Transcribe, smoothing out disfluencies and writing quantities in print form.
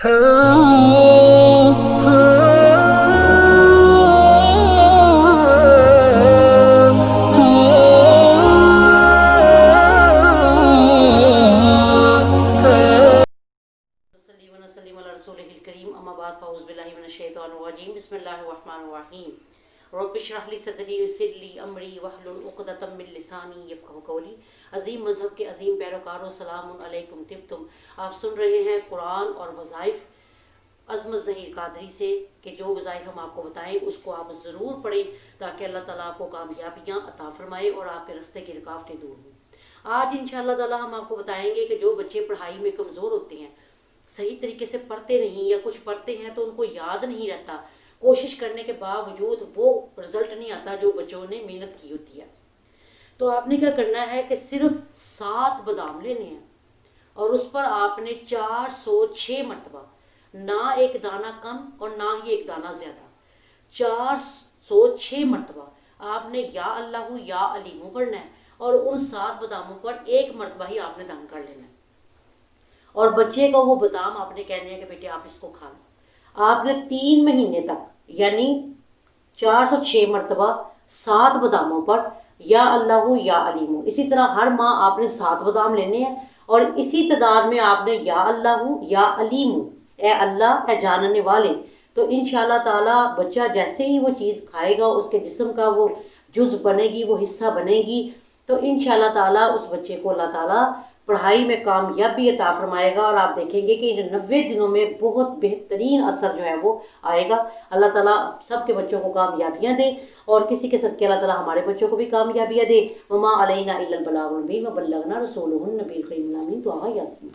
بسم اللہ الرحمن الرحیم رب اشرح لی صدری ویسر لی امری واحلل عقدۃ من لسانی یفقہوا قولی۔ عظیم مذہب کے عظیم پیروکاروں، سلام علیکم طبتم۔ آپ سن رہے ہیں قرآن اور وظائف عظمت ظہیر قادری سے کہ جو وظائف ہم آپ کو بتائیں اس کو آپ ضرور پڑھیں تاکہ اللہ تعالیٰ آپ کو کامیابیاں عطا فرمائے اور آپ کے راستے کی رکاوٹیں دور ہوں۔ آج انشاءاللہ تعالیٰ ہم آپ کو بتائیں گے کہ جو بچے پڑھائی میں کمزور ہوتے ہیں، صحیح طریقے سے پڑھتے نہیں یا کچھ پڑھتے ہیں تو ان کو یاد نہیں رہتا، کوشش کرنے کے باوجود وہ رزلٹ نہیں آتا جو بچوں نے محنت کی ہوتی ہے، تو آپ نے کیا کرنا ہے کہ صرف 7 بادام لینے ہیں اور اس پر آپ نے 406 مرتبہ، نہ ایک دانہ کم اور نہ ہی ایک دانہ زیادہ، 406 مرتبہ آپ نے یا اللہ یا علیم پڑھنا ہے اور ان 7 باداموں پر ایک مرتبہ ہی آپ نے دم کر لینا ہے۔ اور بچے کو وہ بادام آپ نے کہنے ہیں کہ بیٹے آپ اس کو کھا لو۔ آپ نے 3 مہینے تک یعنی 406 مرتبہ 7 باداموں پر یا اللہ یا علیم، اسی طرح ہر ماہ آپ نے 7 بادام لینے ہیں اور اسی تعداد میں آپ نے یا اللہ یا علیم، اے اللہ اے جاننے والے، تو انشاءاللہ تعالی بچہ جیسے ہی وہ چیز کھائے گا اس کے جسم کا وہ جز بنے گی، وہ حصہ بنے گی، تو انشاءاللہ تعالی اس بچے کو اللہ تعالی پڑھائی میں کامیابی عطا فرمائے گا اور آپ دیکھیں گے کہ ان 90 دنوں میں بہت بہترین اثر جو ہے وہ آئے گا۔ اللہ تعالیٰ سب کے بچوں کو کامیابیاں دے اور کسی کے صدقے اللہ تعالیٰ ہمارے بچوں کو بھی کامیابیاں دے۔ وما علینا الا البلاغ المبین وبلغنا رسولہ النبی الکریم الامین۔ تو یاسین۔